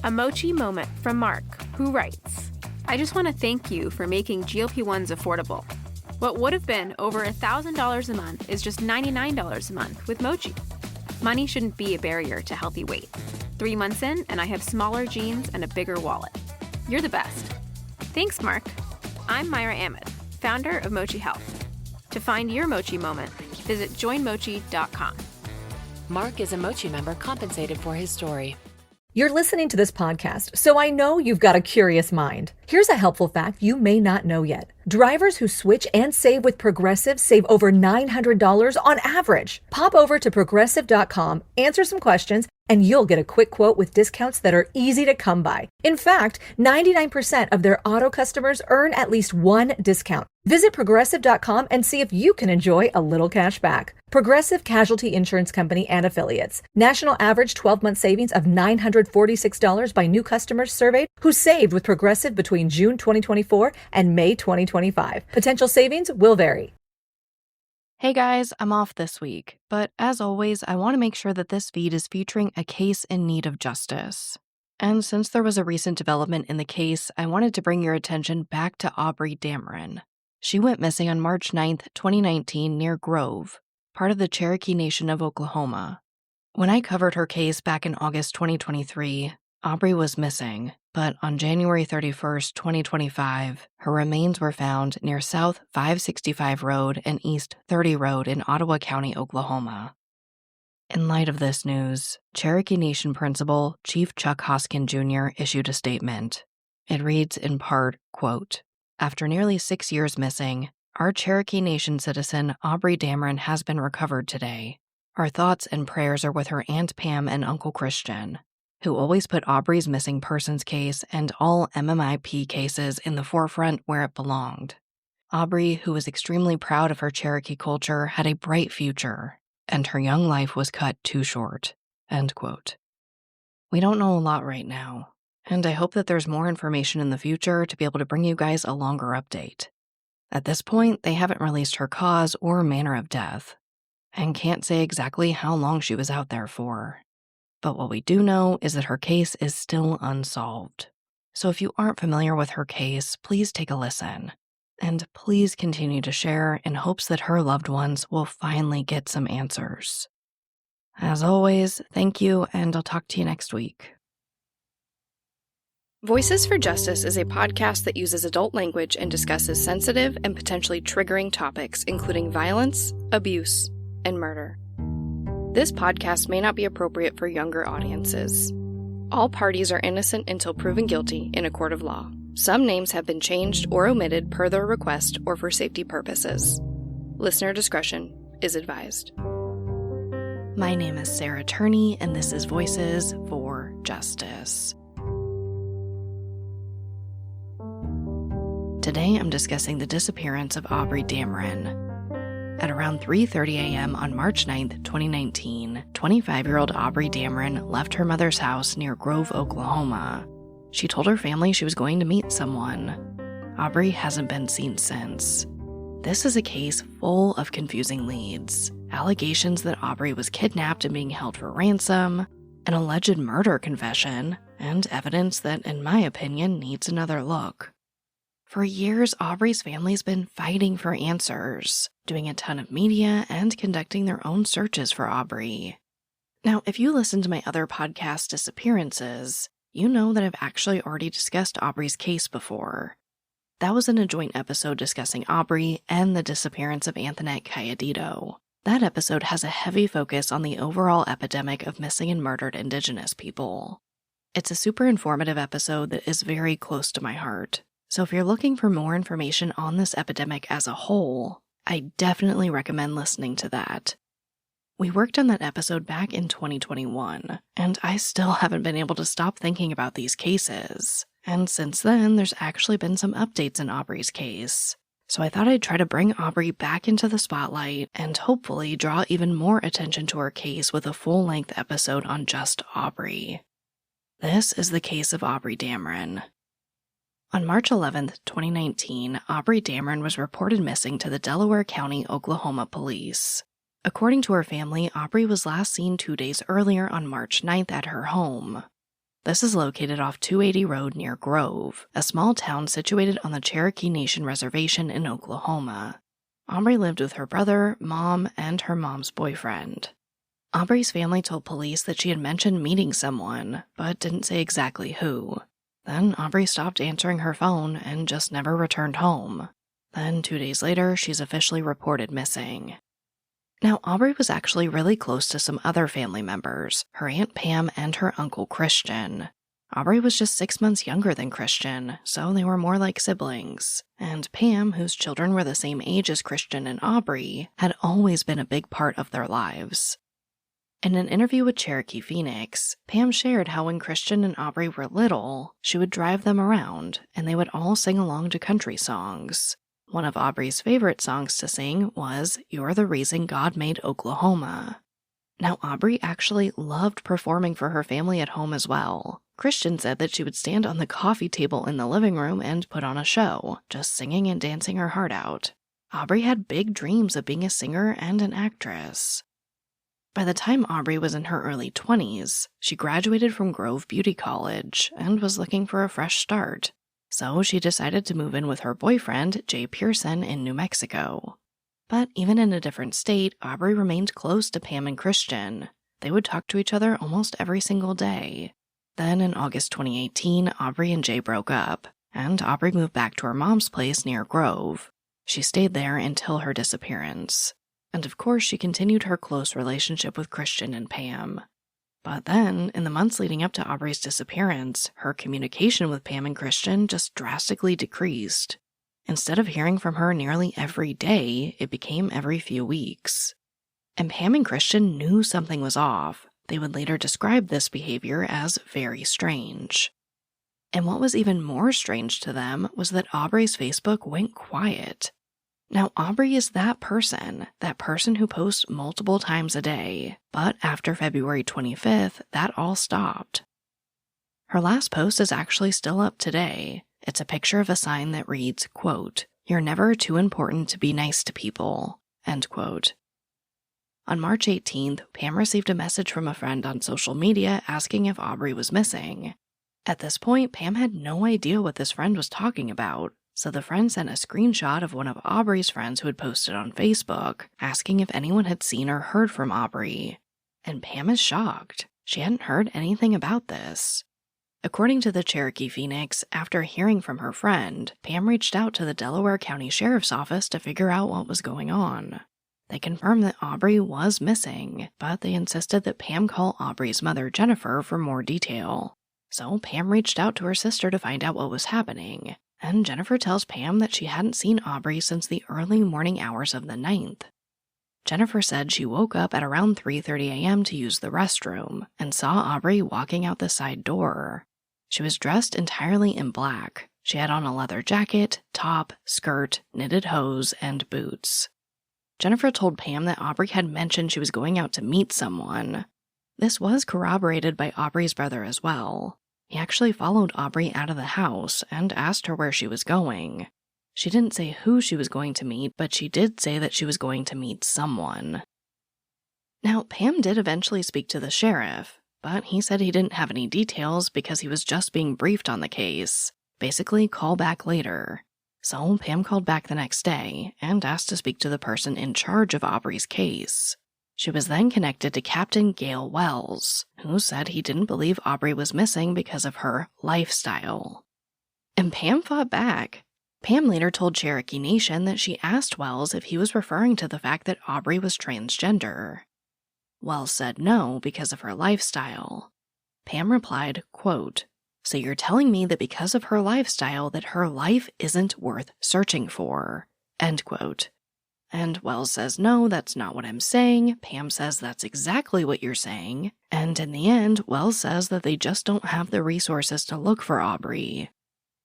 A mochi moment from Mark, who writes, I just want to thank you for making GLP-1s affordable. What would have been over $1,000 a month is just $99 a month with Mochi. Money shouldn't be a barrier to healthy weight. 3 months in, and I have smaller jeans and a bigger wallet. You're the best. Thanks, Mark. I'm Myra Ahmed, founder of Mochi Health. To find your Mochi moment, visit joinmochi.com. Mark is a Mochi member compensated for his story. You're listening to this podcast, so I know you've got a curious mind. Here's a helpful fact you may not know yet. Drivers who switch and save with Progressive save over $900 on average. Pop over to progressive.com, answer some questions, and you'll get a quick quote with discounts that are easy to come by. In fact, 99% of their auto customers earn at least one discount. Visit progressive.com and see if you can enjoy a little cash back. Progressive Casualty Insurance Company and Affiliates. National average 12-month savings of $946 by new customers surveyed who saved with Progressive between June 2024 and May 2025. Potential savings will vary. Hey guys, I'm off this week, but as always, I want to make sure that this feed is featuring a case in need of justice. And since there was a recent development in the case, I wanted to bring your attention back to Aubrey Dameron. She went missing on March 9th, 2019 near Grove, part of the Cherokee Nation of Oklahoma. When I covered her case back in August 2023, Aubrey was missing, but on January 31st, 2025, her remains were found near South 565 Road and East 30 Road in Ottawa County, Oklahoma. In light of this news, Cherokee Nation Principal Chief Chuck Hoskin Jr. issued a statement. It reads in part, quote, After nearly 6 years missing, our Cherokee Nation citizen Aubrey Dameron has been recovered today. Our thoughts and prayers are with her Aunt Pam and Uncle Christian, who always put Aubrey's missing persons case and all MMIP cases in the forefront where it belonged. Aubrey, who was extremely proud of her Cherokee culture, had a bright future, and her young life was cut too short. End quote. We don't know a lot right now, and I hope that there's more information in the future to be able to bring you guys a longer update. At this point, they haven't released her cause or manner of death, and can't say exactly how long she was out there for. But what we do know is that her case is still unsolved. So if you aren't familiar with her case, please take a listen. And please continue to share in hopes that her loved ones will finally get some answers. As always, thank you, and I'll talk to you next week. Voices for Justice is a podcast that uses adult language and discusses sensitive and potentially triggering topics, including violence, abuse, and murder. This podcast may not be appropriate for younger audiences. All parties are innocent until proven guilty in a court of law. Some names have been changed or omitted per their request or for safety purposes. Listener discretion is advised. My name is Sarah Turney, and this is Voices for Justice. Today I'm discussing the disappearance of Aubrey Dameron. At around 3:30 a.m. on March 9th, 2019, 25-year-old Aubrey Dameron left her mother's house near Grove, Oklahoma. She told her family she was going to meet someone. Aubrey hasn't been seen since. This is a case full of confusing leads, allegations that Aubrey was kidnapped and being held for ransom, an alleged murder confession, and evidence that, in my opinion, needs another look. For years, Aubrey's family's been fighting for answers, doing a ton of media, and conducting their own searches for Aubrey. Now, if you listen to my other podcast, Disappearances, you know that I've actually already discussed Aubrey's case before. That was in a joint episode discussing Aubrey and the disappearance of Anthonette Cayedito. That episode has a heavy focus on the overall epidemic of missing and murdered Indigenous people. It's a super informative episode that is very close to my heart. So if you're looking for more information on this epidemic as a whole, I definitely recommend listening to that. We worked on that episode back in 2021, and I still haven't been able to stop thinking about these cases. And since then, there's actually been some updates in Aubrey's case. So I thought I'd try to bring Aubrey back into the spotlight and hopefully draw even more attention to her case with a full-length episode on just Aubrey. This is the case of Aubrey Dameron. On March 11, 2019, Aubrey Dameron was reported missing to the Delaware County, Oklahoma police. According to her family, Aubrey was last seen 2 days earlier on March 9th at her home. This is located off 280 Road near Grove, a small town situated on the Cherokee Nation Reservation in Oklahoma. Aubrey lived with her brother, mom, and her mom's boyfriend. Aubrey's family told police that she had mentioned meeting someone, but didn't say exactly who. Then Aubrey stopped answering her phone and just never returned home. Then 2 days later, she's officially reported missing. Now, Aubrey was actually really close to some other family members, her Aunt Pam and her Uncle Christian. Aubrey was just 6 months younger than Christian, so they were more like siblings. And Pam, whose children were the same age as Christian and Aubrey, had always been a big part of their lives. In an interview with Cherokee Phoenix, Pam shared how when Christian and Aubrey were little, she would drive them around, and they would all sing along to country songs. One of Aubrey's favorite songs to sing was "You're the Reason God Made Oklahoma." Now, Aubrey actually loved performing for her family at home as well. Christian said that she would stand on the coffee table in the living room and put on a show, just singing and dancing her heart out. Aubrey had big dreams of being a singer and an actress. By the time Aubrey was in her early 20s, she graduated from Grove Beauty College and was looking for a fresh start. So she decided to move in with her boyfriend, Jay Pearson, in New Mexico. But even in a different state, Aubrey remained close to Pam and Christian. They would talk to each other almost every single day. Then in August 2018, Aubrey and Jay broke up, and Aubrey moved back to her mom's place near Grove. She stayed there until her disappearance. And of course, she continued her close relationship with Christian and Pam. But then, in the months leading up to Aubrey's disappearance, her communication with Pam and Christian just drastically decreased. Instead of hearing from her nearly every day, it became every few weeks. And Pam and Christian knew something was off. They would later describe this behavior as very strange. And what was even more strange to them was that Aubrey's Facebook went quiet. Now, Aubrey is that person who posts multiple times a day, but after February 25th, that all stopped. Her last post is actually still up today. It's a picture of a sign that reads, quote, "You're never too important to be nice to people," end quote. On March 18th, Pam received a message from a friend on social media asking if Aubrey was missing. At this point, Pam had no idea what this friend was talking about. So the friend sent a screenshot of one of Aubrey's friends who had posted on Facebook, asking if anyone had seen or heard from Aubrey. And Pam is shocked. She hadn't heard anything about this. According to the Cherokee Phoenix, after hearing from her friend, Pam reached out to the Delaware County Sheriff's Office to figure out what was going on. They confirmed that Aubrey was missing, but they insisted that Pam call Aubrey's mother, Jennifer, for more detail. So Pam reached out to her sister to find out what was happening. And Jennifer tells Pam that she hadn't seen Aubrey since the early morning hours of the 9th. Jennifer said she woke up at around 3:30 a.m. to use the restroom and saw Aubrey walking out the side door. She was dressed entirely in black. She had on a leather jacket, top, skirt, knitted hose, and boots. Jennifer told Pam that Aubrey had mentioned she was going out to meet someone. This was corroborated by Aubrey's brother as well. He actually followed Aubrey out of the house and asked her where she was going. She didn't say who she was going to meet, but she did say that she was going to meet someone. Now, Pam did eventually speak to the sheriff, but he said he didn't have any details because he was just being briefed on the case. Basically, call back later. So Pam called back the next day and asked to speak to the person in charge of Aubrey's case. She was then connected to Captain Gale Wells, who said he didn't believe Aubrey was missing because of her lifestyle. And Pam fought back. Pam later told Cherokee Nation that she asked Wells if he was referring to the fact that Aubrey was transgender. Wells said no because of her lifestyle. Pam replied, quote, "So you're telling me that because of her lifestyle that her life isn't worth searching for," end quote. And Wells says, no, that's not what I'm saying. Pam says that's exactly what you're saying. And in the end, Wells says that they just don't have the resources to look for Aubrey.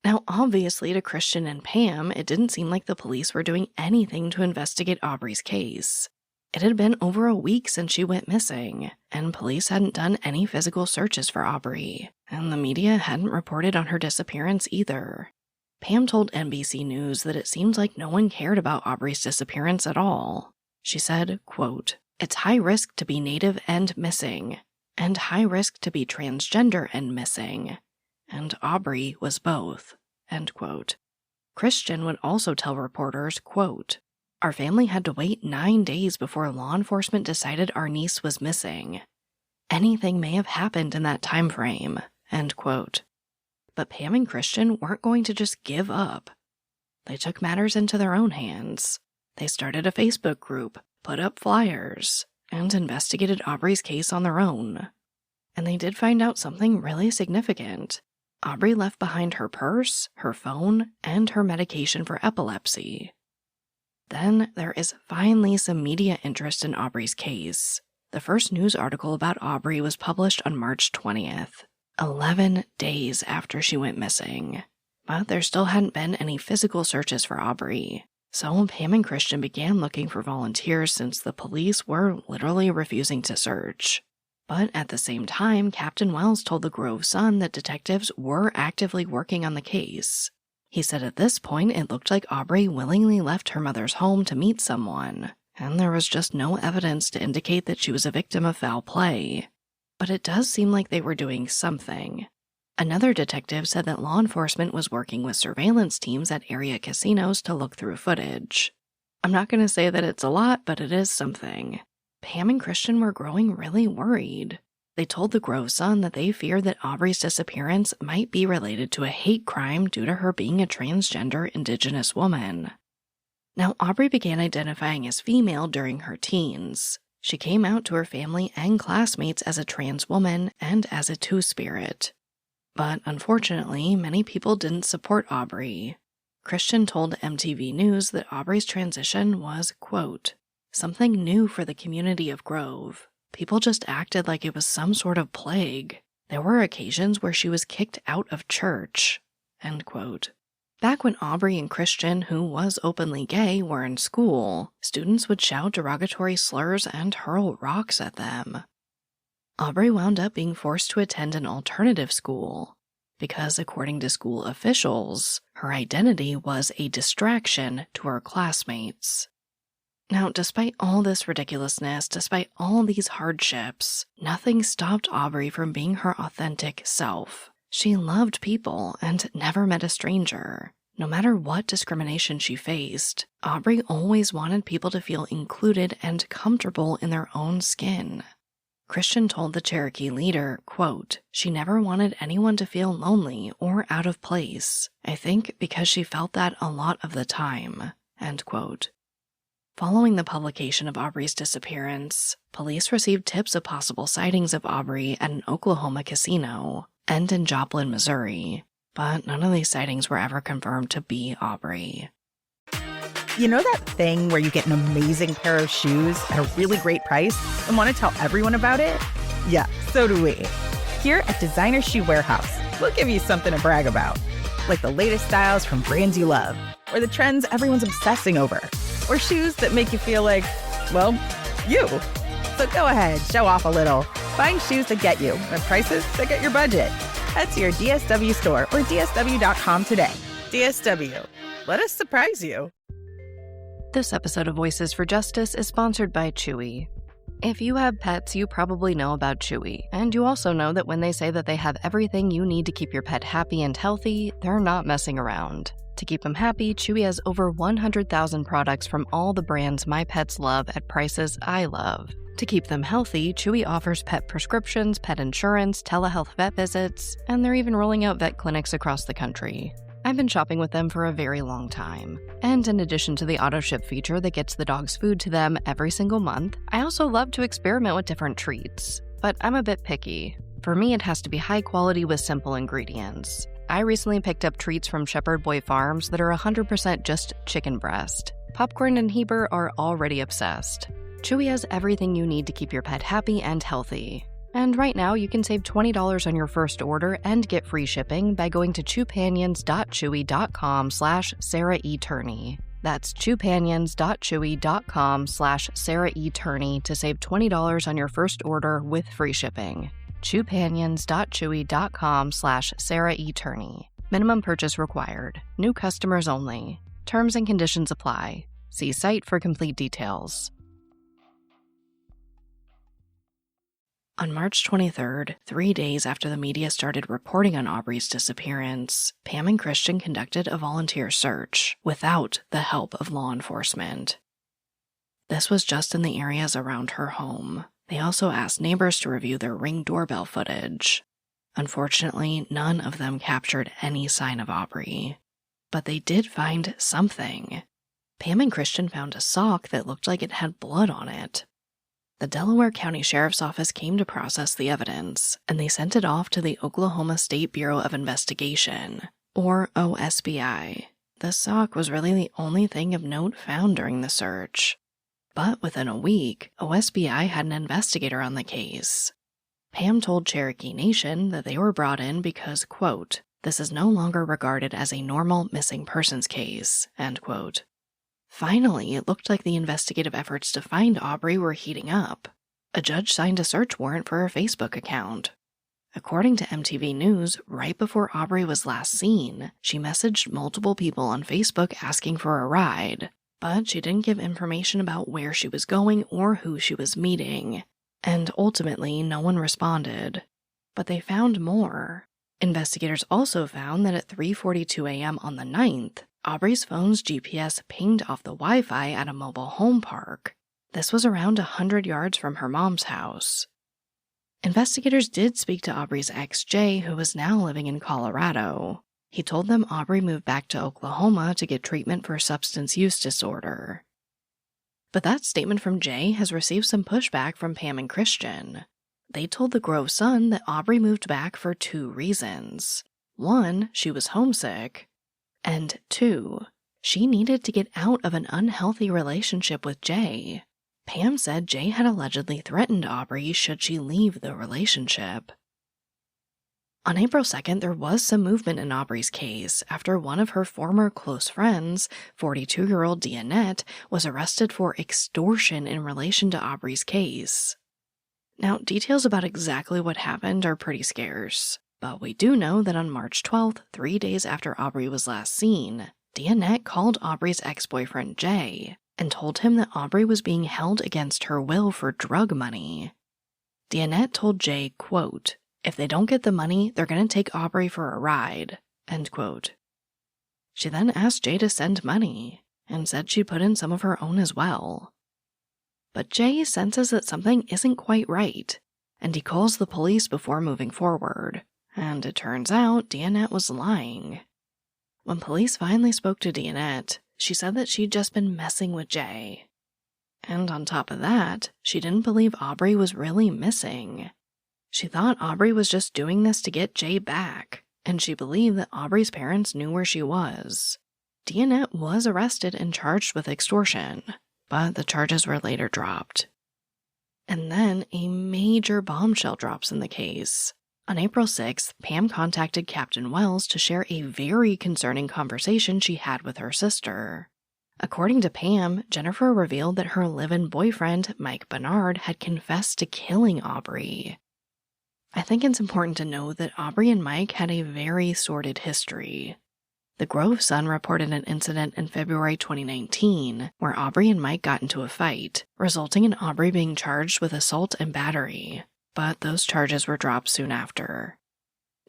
Now, obviously, to Christian and Pam, it didn't seem like the police were doing anything to investigate Aubrey's case. It had been over a week since she went missing, and police hadn't done any physical searches for Aubrey, and the media hadn't reported on her disappearance either. Pam told NBC News that it seemed like no one cared about Aubrey's disappearance at all. She said, quote, "It's high risk to be Native and missing. and high risk to be transgender and missing. And Aubrey was both, end quote. Christian would also tell reporters, quote, "Our family had to wait 9 days before law enforcement decided our niece was missing. Anything may have happened in that time frame," end quote. But Pam and Christian weren't going to just give up. They took matters into their own hands. They started a Facebook group, put up flyers, and investigated Aubrey's case on their own. And they did find out something really significant. Aubrey left behind her purse, her phone, and her medication for epilepsy. Then there is finally some media interest in Aubrey's case. The first news article about Aubrey was published on March 20th, 11 days after she went missing. But there still hadn't been any physical searches for Aubrey. So Pam and Christian began looking for volunteers since the police were literally refusing to search. But at the same time, Captain Wells told the Grove Sun that detectives were actively working on the case. He said at this point it looked like Aubrey willingly left her mother's home to meet someone, and there was just no evidence to indicate that she was a victim of foul play. But it does seem like they were doing something. Another detective said that law enforcement was working with surveillance teams at area casinos to look through footage. I'm not going to say that it's a lot, but it is something. Pam and Christian were growing really worried. They told the Grove Sun that they feared that Aubrey's disappearance might be related to a hate crime due to her being a transgender Indigenous woman. Now, Aubrey began identifying as female during her teens. She came out to her family and classmates as a trans woman and as a two-spirit. But unfortunately, many people didn't support Aubrey. Christian told MTV News that Aubrey's transition was, quote, "something new for the community of Grove. People just acted like it was some sort of plague. There were occasions where she was kicked out of church," end quote. Back when Aubrey and Christian, who was openly gay, were in school, students would shout derogatory slurs and hurl rocks at them. Aubrey wound up being forced to attend an alternative school because, according to school officials, her identity was a distraction to her classmates. Now, despite all this ridiculousness, despite all these hardships, nothing stopped Aubrey from being her authentic self. She loved people and never met a stranger. No matter what discrimination she faced, Aubrey always wanted people to feel included and comfortable in their own skin. Christian told the Cherokee leader, quote, "She never wanted anyone to feel lonely or out of place. I think because she felt that a lot of the time," end quote. Following the publication of Aubrey's disappearance, police received tips of possible sightings of Aubrey at an Oklahoma casino and in Joplin, Missouri, but none of these sightings were ever confirmed to be Aubrey. You know that thing where you get an amazing pair of shoes at a really great price and want to tell everyone about it? Yeah, so do we. Here at Designer Shoe Warehouse, we'll give you something to brag about, like the latest styles from brands you love, or the trends everyone's obsessing over, or shoes that make you feel like, well, you. So go ahead, show off a little. Find shoes that get you at prices that get your budget. Head to your DSW store or DSW.com today. DSW, let us surprise you. This episode of Voices for Justice is sponsored by Chewy. If you have pets, you probably know about Chewy, and you also know that when they say that they have everything you need to keep your pet happy and healthy, they're not messing around. To keep them happy, Chewy has over 100,000 products from all the brands my pets love at prices I love. To keep them healthy, Chewy offers pet prescriptions, pet insurance, telehealth vet visits, and they're even rolling out vet clinics across the country. I've been shopping with them for a very long time. And in addition to the auto-ship feature that gets the dog's food to them every single month, I also love to experiment with different treats. But I'm a bit picky. For me, it has to be high quality with simple ingredients. I recently picked up treats from Shepherd Boy Farms that are 100% just chicken breast. Popcorn and Heber are already obsessed. Chewy has everything you need to keep your pet happy and healthy. And right now, you can save $20 on your first order and get free shipping by going to chewpanions.chewy.com/Sarah E. Turney. That's chewpanions.chewy.com/Sarah E. Turney to save $20 on your first order with free shipping. chewpanions.chewy.com/Sarah E. Turney. Minimum purchase required. New customers only. Terms and conditions apply. See site for complete details. On March 23rd, 3 days after the media started reporting on Aubrey's disappearance, Pam and Christian conducted a volunteer search without the help of law enforcement. This was just in the areas around her home. They also asked neighbors to review their Ring doorbell footage. Unfortunately, none of them captured any sign of Aubrey. But they did find something. Pam and Christian found a sock that looked like it had blood on it. The Delaware County Sheriff's Office came to process the evidence, and they sent it off to the Oklahoma State Bureau of Investigation, or OSBI. The sock was really the only thing of note found during the search. But within a week, OSBI had an investigator on the case. Pam told Cherokee Nation that they were brought in because, quote, "this is no longer regarded as a normal missing persons case," end quote. Finally, it looked like the investigative efforts to find Aubrey were heating up. A judge signed a search warrant for her Facebook account. According to MTV News, right before Aubrey was last seen, she messaged multiple people on Facebook asking for a ride, but she didn't give information about where she was going or who she was meeting, and ultimately no one responded. But they found more. Investigators also found that at 3:42 a.m. on the 9th, Aubrey's phone's GPS pinged off the Wi-Fi at a mobile home park. This was around 100 yards from her mom's house. Investigators did speak to Aubrey's ex, Jay, who was now living in Colorado. He told them Aubrey moved back to Oklahoma to get treatment for substance use disorder. But that statement from Jay has received some pushback from Pam and Christian. They told the Grove Sun that Aubrey moved back for 2 reasons. 1, she was homesick. And 2, she needed to get out of an unhealthy relationship with Jay. Pam said Jay had allegedly threatened Aubrey should she leave the relationship. On April 2nd, there was some movement in Aubrey's case after one of her former close friends, 42-year-old Anthonette, was arrested for extortion in relation to Aubrey's case. Now, details about exactly what happened are pretty scarce. But we do know that on March 12th, 3 days after Aubrey was last seen, Anthonette called Aubrey's ex-boyfriend Jay and told him that Aubrey was being held against her will for drug money. Anthonette told Jay, quote, "if they don't get the money, they're going to take Aubrey for a ride," end quote. She then asked Jay to send money and said she'd put in some of her own as well. But Jay senses that something isn't quite right, and he calls the police before moving forward. And it turns out Anthonette was lying. When police finally spoke to Anthonette, she said that she'd just been messing with Jay. And on top of that, she didn't believe Aubrey was really missing. She thought Aubrey was just doing this to get Jay back, and she believed that Aubrey's parents knew where she was. Anthonette was arrested and charged with extortion, but the charges were later dropped. And then a major bombshell drops in the case. On April 6th, Pam contacted Captain Wells to share a very concerning conversation she had with her sister. According to Pam, Jennifer revealed that her live-in boyfriend, Mike Bernard, had confessed to killing Aubrey. I think it's important to note that Aubrey and Mike had a very sordid history. The Grove Sun reported an incident in February 2019 where Aubrey and Mike got into a fight, resulting in Aubrey being charged with assault and battery. But those charges were dropped soon after.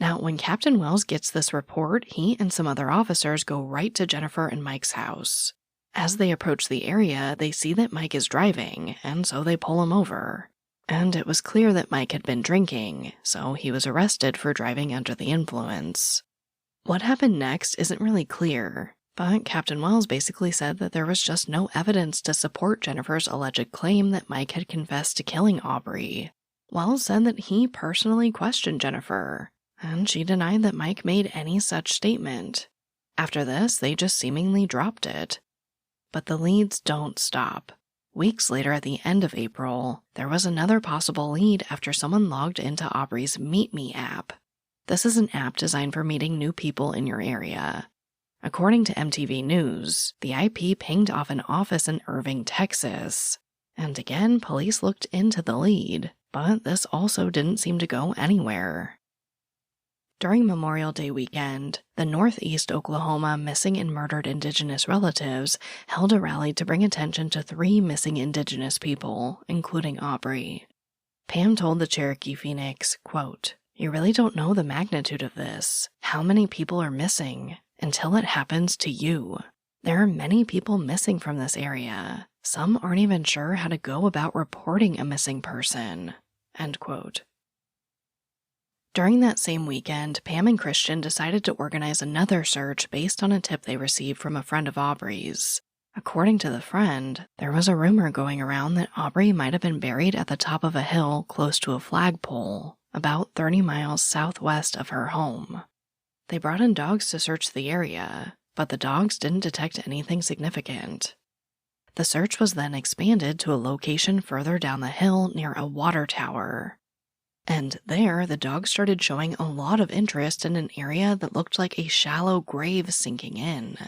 Now, when Captain Wells gets this report, he and some other officers go right to Jennifer and Mike's house. As they approach the area, they see that Mike is driving, and so they pull him over. And it was clear that Mike had been drinking, so he was arrested for driving under the influence. What happened next isn't really clear, but Captain Wells basically said that there was just no evidence to support Jennifer's alleged claim that Mike had confessed to killing Aubrey. Wells said that he personally questioned Jennifer, and she denied that Mike made any such statement. After this, they just seemingly dropped it. But the leads don't stop. Weeks later, at the end of April, there was another possible lead after someone logged into Aubrey's Meet Me app. This is an app designed for meeting new people in your area. According to MTV News, the IP pinged off an office in Irving, Texas. And again, police looked into the lead, but this also didn't seem to go anywhere. During Memorial Day weekend, the Northeast Oklahoma Missing and Murdered Indigenous relatives held a rally to bring attention to 3 missing Indigenous people, including Aubrey. Pam told the Cherokee Phoenix, quote, "You really don't know the magnitude of this, how many people are missing, until it happens to you. There are many people missing from this area. Some aren't even sure how to go about reporting a missing person." End quote. During that same weekend, Pam and Christian decided to organize another search based on a tip they received from a friend of Aubrey's. According to the friend, there was a rumor going around that Aubrey might have been buried at the top of a hill close to a flagpole, about 30 miles southwest of her home. They brought in dogs to search the area, but the dogs didn't detect anything significant. The search was then expanded to a location further down the hill near a water tower. And there, the dogs started showing a lot of interest in an area that looked like a shallow grave sinking in.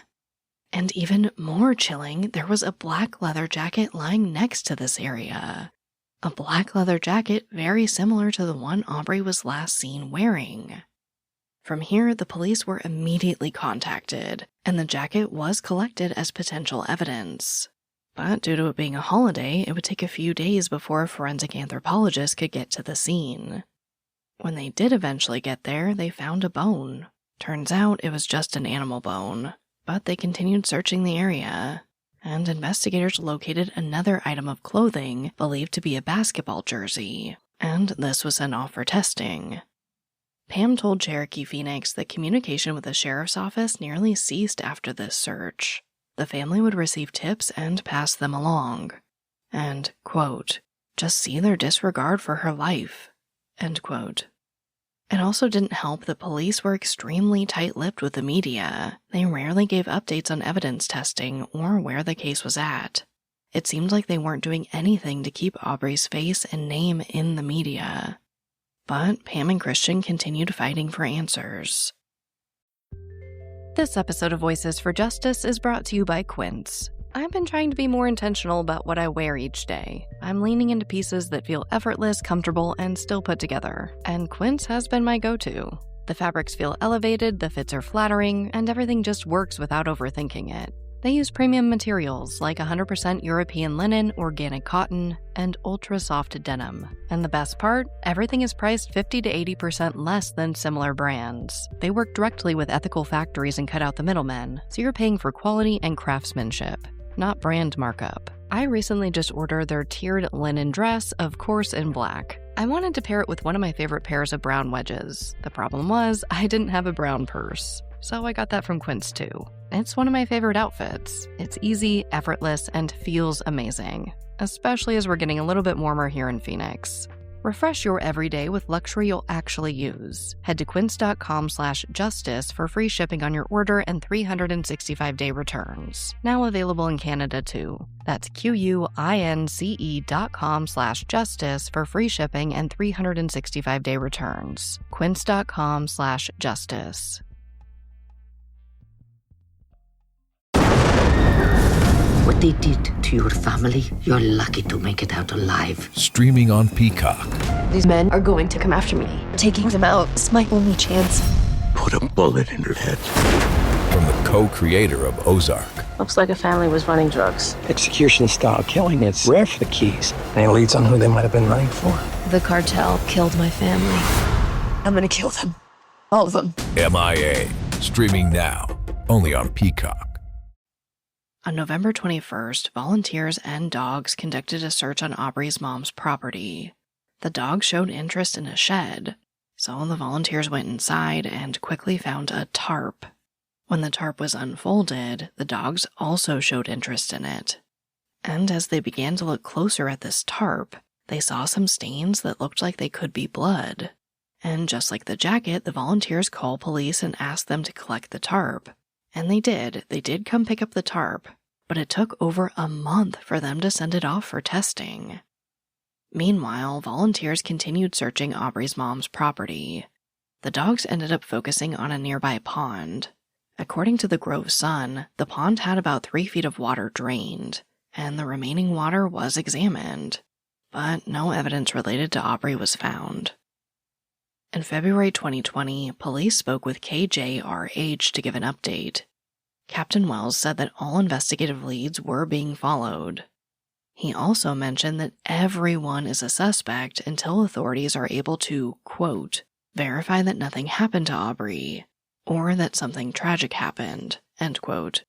And even more chilling, there was a black leather jacket lying next to this area. A black leather jacket very similar to the one Aubrey was last seen wearing. From here, the police were immediately contacted, and the jacket was collected as potential evidence. But due to it being a holiday, it would take a few days before a forensic anthropologist could get to the scene. When they did eventually get there, they found a bone. Turns out it was just an animal bone, but they continued searching the area, and investigators located another item of clothing believed to be a basketball jersey, and this was sent off for testing. Pam told Cherokee Phoenix that communication with the sheriff's office nearly ceased after this search. The family would receive tips and pass them along, and, quote, "just see their disregard for her life," end quote. It also didn't help that police were extremely tight-lipped with the media. They rarely gave updates on evidence testing or where the case was at. It seemed like they weren't doing anything to keep Aubrey's face and name in the media. But Pam and Christian continued fighting for answers. This episode of Voices for Justice is brought to you by Quince. I've been trying to be more intentional about what I wear each day. I'm leaning into pieces that feel effortless, comfortable, and still put together, and Quince has been my go-to. The fabrics feel elevated, the fits are flattering, and everything just works without overthinking it. They use premium materials like 100% European linen, organic cotton, and ultra-soft denim. And the best part? Everything is priced 50 to 80% less than similar brands. They work directly with ethical factories and cut out the middlemen, so you're paying for quality and craftsmanship, not brand markup. I recently just ordered their tiered linen dress, of course in black. I wanted to pair it with one of my favorite pairs of brown wedges. The problem was, I didn't have a brown purse, so I got that from Quince too. It's one of my favorite outfits. It's easy, effortless, and feels amazing, especially as we're getting a little bit warmer here in Phoenix. Refresh your everyday with luxury you'll actually use. Head to quince.com/justice for free shipping on your order and 365-day returns. Now available in Canada too. That's QUINCE.com/justice for free shipping and 365-day returns. Quince.com/justice. What they did to your family, you're lucky to make it out alive. Streaming on Peacock. These men are going to come after me. Taking them out is my only chance. Put a bullet in her head. From the co-creator of Ozark. Looks like a family was running drugs. Execution-style killing, it's rare for the Keys. Any leads on who they might have been running for? The cartel killed my family. I'm gonna kill them. All of them. MIA. Streaming now. Only on Peacock. On November 21st, volunteers and dogs conducted a search on Aubrey's mom's property. The dogs showed interest in a shed, so the volunteers went inside and quickly found a tarp. When the tarp was unfolded, the dogs also showed interest in it. And as they began to look closer at this tarp, they saw some stains that looked like they could be blood. And just like the jacket, the volunteers called police and asked them to collect the tarp. And they did. They did come pick up the tarp, but it took over a month for them to send it off for testing. Meanwhile, volunteers continued searching Aubrey's mom's property. The dogs ended up focusing on a nearby pond. According to the Grove Sun, the pond had about 3 feet of water drained, and the remaining water was examined, but no evidence related to Aubrey was found. In February 2020, police spoke with KJRH to give an update. Captain Wells said that all investigative leads were being followed. He also mentioned that everyone is a suspect until authorities are able to, quote, verify that nothing happened to Aubrey, or that something tragic happened, end quote.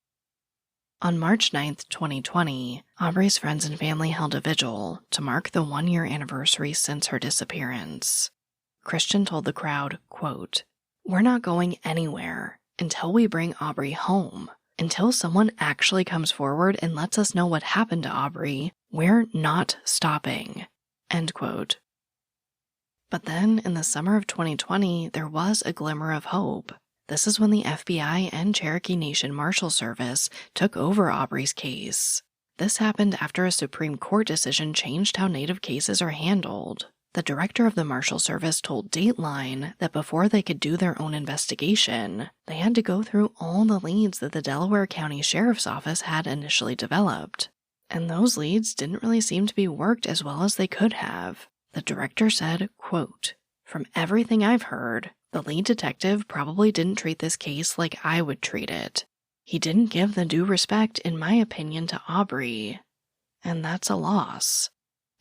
On March 9th, 2020, Aubrey's friends and family held a vigil to mark the 1-year anniversary since her disappearance. Christian told the crowd, quote, "We're not going anywhere until we bring Aubrey home. Until someone actually comes forward and lets us know what happened to Aubrey, we're not stopping," end quote. But then, in the summer of 2020, there was a glimmer of hope. This is when the FBI and Cherokee Nation Marshal Service took over Aubrey's case. This happened after a Supreme Court decision changed how Native cases are handled. The director of the Marshal Service told Dateline that before they could do their own investigation, they had to go through all the leads that the Delaware County Sheriff's Office had initially developed. And those leads didn't really seem to be worked as well as they could have. The director said, quote, "From everything I've heard, the lead detective probably didn't treat this case like I would treat it. He didn't give the due respect, in my opinion, to Aubrey. And that's a loss.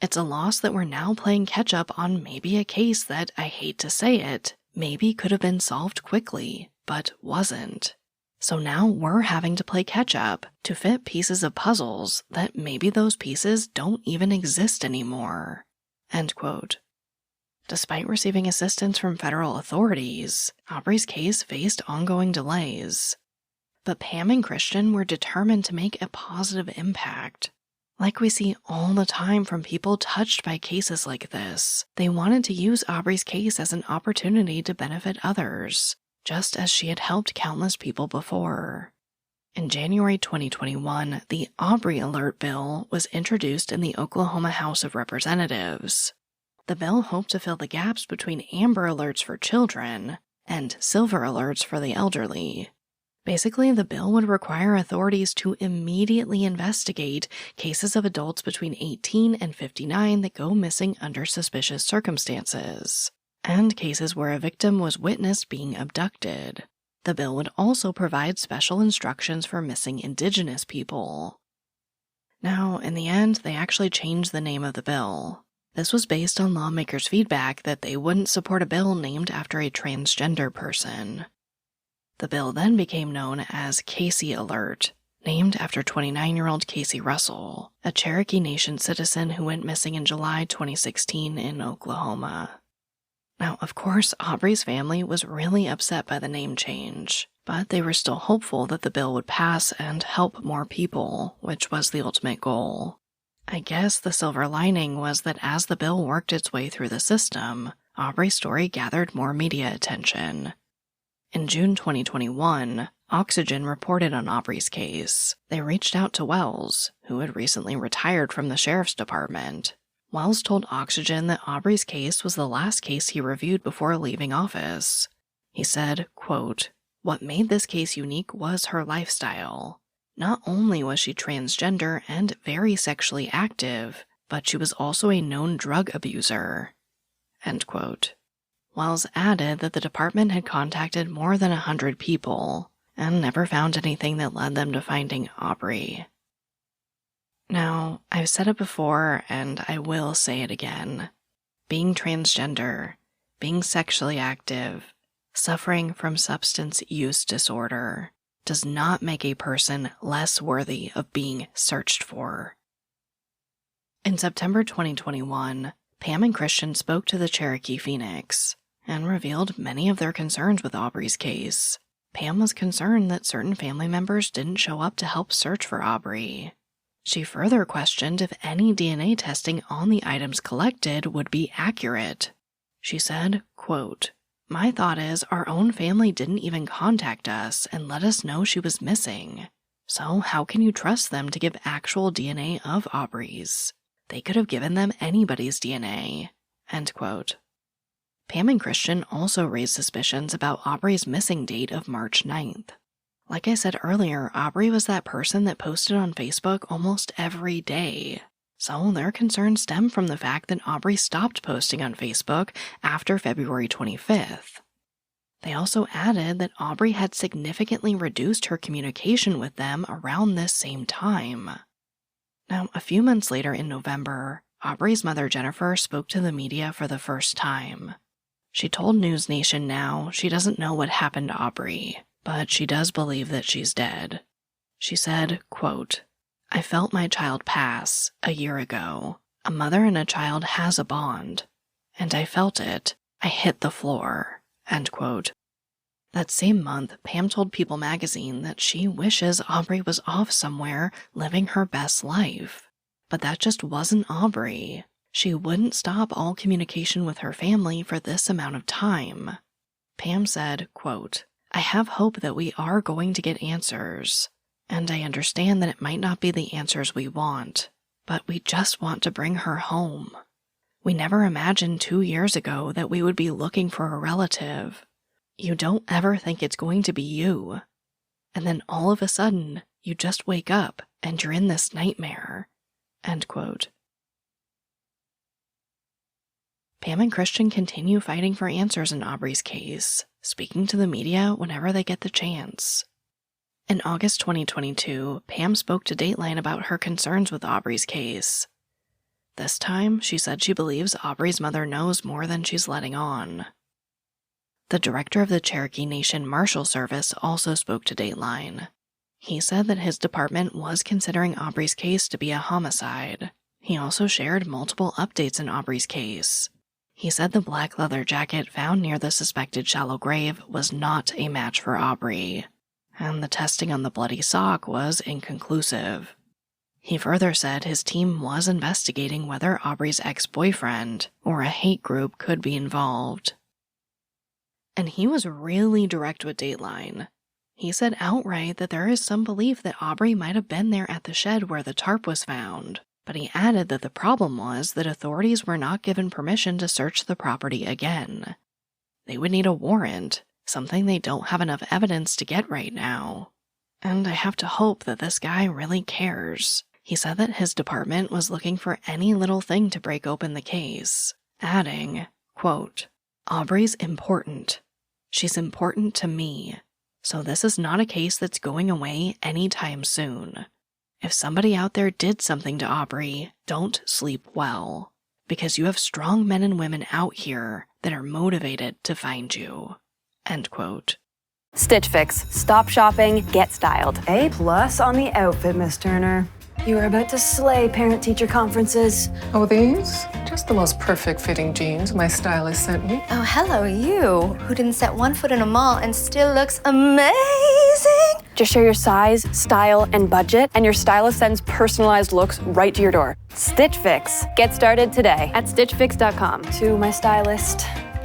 It's a loss that we're now playing catch-up on maybe a case that, I hate to say it, maybe could have been solved quickly, but wasn't. So now we're having to play catch-up to fit pieces of puzzles that maybe those pieces don't even exist anymore." End quote. Despite receiving assistance from federal authorities, Aubrey's case faced ongoing delays. But Pam and Christian were determined to make a positive impact. Like we see all the time from people touched by cases like this, they wanted to use Aubrey's case as an opportunity to benefit others, just as she had helped countless people before. In January 2021, the Aubrey Alert Bill was introduced in the Oklahoma House of Representatives. The bill hoped to fill the gaps between Amber Alerts for children and Silver Alerts for the elderly. Basically, the bill would require authorities to immediately investigate cases of adults between 18 and 59 that go missing under suspicious circumstances, and cases where a victim was witnessed being abducted. The bill would also provide special instructions for missing Indigenous people. Now, in the end, they actually changed the name of the bill. This was based on lawmakers' feedback that they wouldn't support a bill named after a transgender person. The bill then became known as Casey Alert, named after 29-year-old Casey Russell, a Cherokee Nation citizen who went missing in July 2016 in Oklahoma. Now, of course, Aubrey's family was really upset by the name change, but they were still hopeful that the bill would pass and help more people, which was the ultimate goal. I guess the silver lining was that as the bill worked its way through the system, Aubrey's story gathered more media attention. In June 2021, Oxygen reported on Aubrey's case. They reached out to Wells, who had recently retired from the sheriff's department. Wells told Oxygen that Aubrey's case was the last case he reviewed before leaving office. He said, quote, "What made this case unique was her lifestyle. Not only was she transgender and very sexually active, but she was also a known drug abuser." End quote. Wells added that the department had contacted more than 100 people and never found anything that led them to finding Aubrey. Now, I've said it before and I will say it again. Being transgender, being sexually active, suffering from substance use disorder does not make a person less worthy of being searched for. In September 2021, Pam and Christian spoke to the Cherokee Phoenix and revealed many of their concerns with Aubrey's case. Pam was concerned that certain family members didn't show up to help search for Aubrey. She further questioned if any DNA testing on the items collected would be accurate. She said, quote, "My thought is our own family didn't even contact us and let us know she was missing. So how can you trust them to give actual DNA of Aubrey's? They could have given them anybody's DNA." End quote. Pam and Christian also raised suspicions about Aubrey's missing date of March 9th. Like I said earlier, Aubrey was that person that posted on Facebook almost every day. So their concerns stem from the fact that Aubrey stopped posting on Facebook after February 25th. They also added that Aubrey had significantly reduced her communication with them around this same time. Now, a few months later in November, Aubrey's mother Jennifer spoke to the media for the first time. She told News Nation now she doesn't know what happened to Aubrey, but she does believe that she's dead. She said, quote, "I felt my child pass a year ago. A mother and a child has a bond. And I felt it. I hit the floor." End quote. That same month, Pam told People magazine that she wishes Aubrey was off somewhere living her best life. But that just wasn't Aubrey. She wouldn't stop all communication with her family for this amount of time. Pam said, quote, "I have hope that we are going to get answers. And I understand that it might not be the answers we want, but we just want to bring her home. We never imagined 2 years ago that we would be looking for a relative. You don't ever think it's going to be you. And then all of a sudden, you just wake up and you're in this nightmare." End quote. Pam and Christian continue fighting for answers in Aubrey's case, speaking to the media whenever they get the chance. In August 2022, Pam spoke to Dateline about her concerns with Aubrey's case. This time, she said she believes Aubrey's mother knows more than she's letting on. The director of the Cherokee Nation Marshal Service also spoke to Dateline. He said that his department was considering Aubrey's case to be a homicide. He also shared multiple updates in Aubrey's case. He said the black leather jacket found near the suspected shallow grave was not a match for Aubrey, and the testing on the bloody sock was inconclusive. He further said his team was investigating whether Aubrey's ex-boyfriend or a hate group could be involved. And he was really direct with Dateline. He said outright that there is some belief that Aubrey might have been there at the shed where the tarp was found, but he added that the problem was that authorities were not given permission to search the property again. They would need a warrant, something they don't have enough evidence to get right now. And I have to hope that this guy really cares. He said that his department was looking for any little thing to break open the case, adding, quote, "Aubrey's important. She's important to me. So this is not a case that's going away anytime soon. If somebody out there did something to Aubrey, don't sleep well, because you have strong men and women out here that are motivated to find you." End quote. Stitch Fix. Stop shopping, get styled. A+ on the outfit, Miss Turner. You are about to slay parent-teacher conferences. Oh, these? Just the most perfect fitting jeans my stylist sent me. Oh, hello, you, who didn't set one foot in a mall and still looks amazing. Just share your size, style, and budget, and your stylist sends personalized looks right to your door. Stitch Fix. Get started today at stitchfix.com. To my stylist,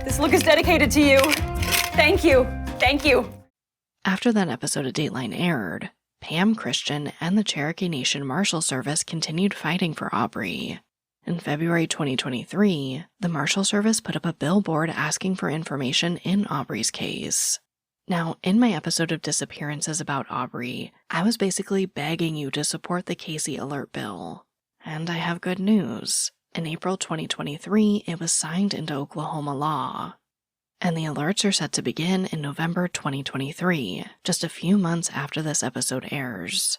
this look is dedicated to you. Thank you. Thank you. After that episode of Dateline aired, Pam, Christian, and the Cherokee Nation Marshal Service continued fighting for Aubrey. In February 2023, the Marshal Service put up a billboard asking for information in Aubrey's case. Now, in my episode of Disappearances about Aubrey, I was basically begging you to support the Casey Alert Bill. And I have good news. In April 2023, it was signed into Oklahoma law. And the alerts are set to begin in November 2023, just a few months after this episode airs.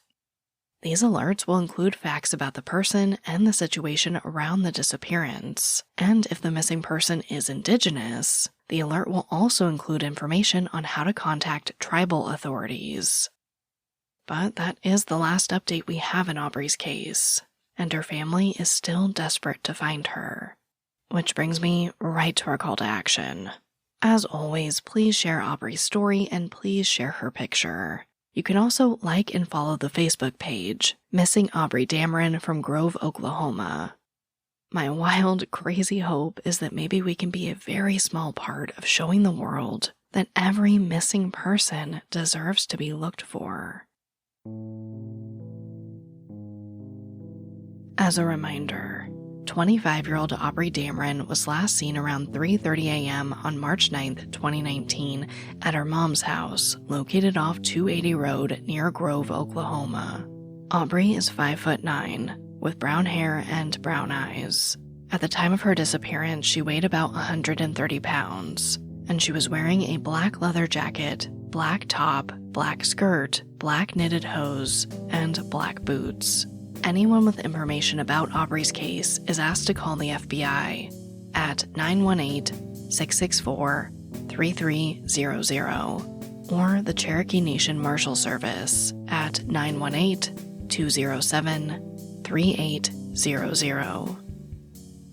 These alerts will include facts about the person and the situation around the disappearance, and if the missing person is Indigenous, the alert will also include information on how to contact tribal authorities. But that is the last update we have in Aubrey's case, and her family is still desperate to find her. Which brings me right to our call to action. As always, please share Aubrey's story and please share her picture. You can also like and follow the Facebook page, Missing Aubrey Dameron from Grove, Oklahoma. My wild, crazy hope is that maybe we can be a very small part of showing the world that every missing person deserves to be looked for. As a reminder, 25-year-old Aubrey Dameron was last seen around 3:30 a.m. on March 9th, 2019 at her mom's house, located off 280 Road near Grove, Oklahoma. Aubrey is 5'9", with brown hair and brown eyes. At the time of her disappearance, she weighed about 130 pounds, and she was wearing a black leather jacket, black top, black skirt, black knitted hose, and black boots. anyone with information about Aubrey's case is asked to call the FBI at 918-664-3300 or the Cherokee Nation Marshal Service at 918-207-3800.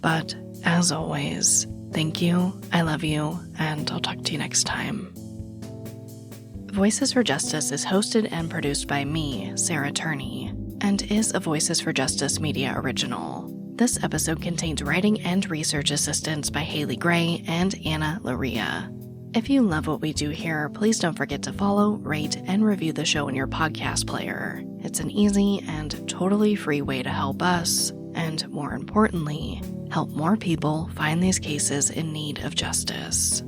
But, as always, thank you, I love you, and I'll talk to you next time. Voices for Justice is hosted and produced by me, Sarah Turney, and is a Voices for Justice Media original. This episode contains writing and research assistance by Haley Gray and Anna Laria. If you love what we do here, please don't forget to follow, rate, and review the show in your podcast player. It's an easy and totally free way to help us, and more importantly, help more people find these cases in need of justice.